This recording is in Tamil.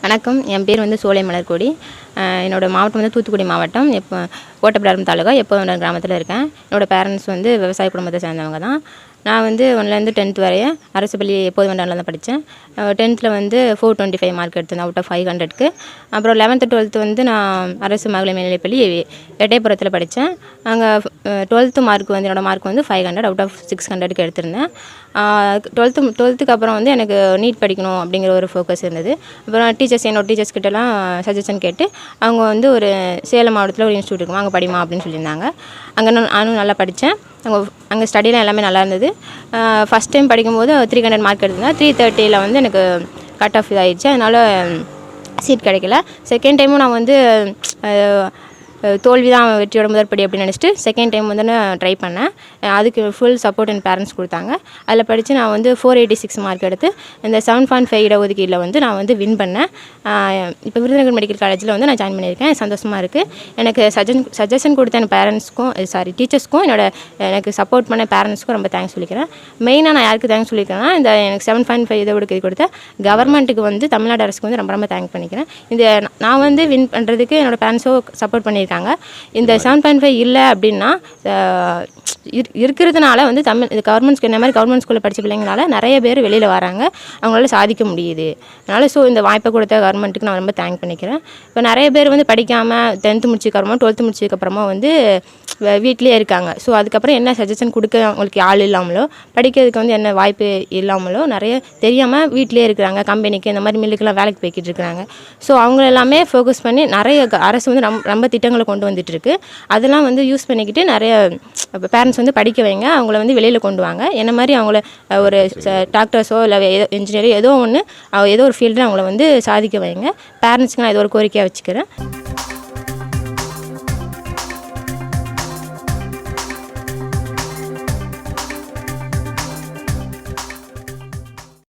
வணக்கம். என் பேர் வந்து சோலை மலர்கொடி. என்னோடய மாவட்டம் வந்து தூத்துக்குடி மாவட்டம். ஓட்டப்பிடாரம் தாலுகா எப்போதும் கிராமத்தில் இருக்கேன். என்னோடய பேரண்ட்ஸ் வந்து விவசாய குடும்பத்தை சேர்ந்தவங்க தான். நான் வந்து 1லேருந்து 10th வரைய அரசு பள்ளி எப்போதும் தான் படித்தேன். 10th வந்து 425 மார்க் எடுத்தேன் அவுட் ஆஃப் 500க்கு. அப்புறம் 11th 12th வந்து நான் அரசு மகளிர் மேல்நிலைப்பள்ளி எட்டயபுரத்தில் படித்தேன். அங்கே 12th மார்க் வந்து என்னோடய மார்க் வந்து 500 அவுட் ஆஃப் 600க்கு எடுத்திருந்தேன். 12th அப்புறம் வந்து எனக்கு நீட் படிக்கணும் அப்படிங்கிற ஒரு ஃபோக்கஸ் இருந்தது. அப்புறம் என்னோடய டீச்சர்ஸ் கிட்டலாம் சஜஷன் கேட்டு அவங்க வந்து ஒரு சேலம் மாவட்டத்தில் ஒரு இன்ஸ்டியூட் இருக்கும், அங்கே படிமா அப்படின்னு சொல்லியிருந்தாங்க. அங்கே நானும் நல்லா படித்தேன். அங்கே ஸ்டடிலாம் எல்லாமே நல்லா இருந்தது. ஃபஸ்ட் டைம் படிக்கும்போது 300 மார்க் எடுத்திருந்தேன். 330 வந்து எனக்கு கட் ஆஃப் இதாகிடுச்சு. அதனால் சீட் கிடைக்கல. செகண்ட் டைமும் நான் வந்து தோல்வி தான் வெற்றியோட முதற்படி அப்படின்னு நினச்சிட்டு செகண்ட் டைம் வந்து நான் ட்ரை பண்ணேன். அதுக்கு ஃபுல் சப்போர்ட் என் பேரண்ட்ஸ் கொடுத்தாங்க. அதில் படித்து நான் வந்து 486 மார்க் எடுத்து இந்த 7.5 இடஒதுக்கீடில் வந்து நான் வந்து வின் பண்ணேன். இப்போ விருதுநகர் மெடிக்கல் காலேஜில் வந்து நான் ஜாயின் பண்ணியிருக்கேன். சந்தோஷமாக இருக்குது. எனக்கு சஜஷன் கொடுத்த என் பேரண்ட்ஸ்க்கும் டீச்சர்ஸ்க்கும் எனக்கு சப்போர்ட் பண்ண பேரண்ட்ஸ்க்கும் ரொம்ப தேங்க்ஸ் சொல்லிக்கிறேன். மெயினாக நான் யாருக்கு தேங்க்ஸ் சொல்லிக்கிறேன்னா, இந்த எனக்கு 7.5 இடஒதுக்கீடு கொடுத்த கவர்மெண்ட்டுக்கு வந்து தமிழ்நாடு அரசுக்கு வந்து ரொம்ப ரொம்ப தேங்க் பண்ணிக்கிறேன். இந்த நான் வந்து வின் பண்ணுறதுக்கு என்னோடய பேரண்ட்ஸோ சப்போர்ட் பண்ணியிருக்காங்க. இந்த 7.5 இல்லை அப்படின்னா இருக்கிறதுனால வந்து இந்த மாதிரி கவர்மெண்ட் ஸ்கூலில் படித்த பிள்ளைங்களால நிறைய பேர் வெளியில் வராங்க, அவங்களால சாதிக்க முடியுது. அதனால் இந்த வாய்ப்பை கொடுத்த கவர்மெண்ட்டுக்கு நான் ரொம்ப தேங்க் பண்ணிக்கிறேன். இப்போ நிறைய பேர் வந்து படிக்காமல் 10th முடிச்சதுக்கப்புறமா 12th முடிச்சதுக்கப்புறமா வந்து வீட்டிலே இருக்காங்க. அதுக்கப்புறம் என்ன சஜஷன் கொடுக்க அவங்களுக்கு ஆள் இல்லாமலோ, படிக்கிறதுக்கு வந்து என்ன வாய்ப்பு இல்லாமலோ நிறைய தெரியாமல் வீட்டிலே இருக்கிறாங்க. கம்பெனிக்கு இந்த மாதிரி மில்லுக்கெல்லாம் வேலைக்கு போய்கிட்டு இருக்கிறாங்க. அவங்கள எல்லாமே ஃபோக்கஸ் பண்ணி நிறைய அரசு வந்து ரொம்ப திட்டங்களை கொண்டு வந்துட்டு இருக்கு. அதெல்லாம் வந்து யூஸ் பண்ணிக்கிட்டு நிறைய பேரண்ட்ஸ் வந்து படிக்க வைங்க, அவங்கள வந்து வெளியில் கொண்டு வாங்க. என்ன மாதிரி அவங்கள ஒரு டாக்டர்ஸோ இல்லை இன்ஜினியரோ ஏதோ ஒரு ஃபீல்டில் அவங்கள வந்து சாதிக்க வைங்க. பேரண்ட்ஸ்க்கு நான் ஏதோ ஒரு கோரிக்கையாக வச்சுக்கிறேன்.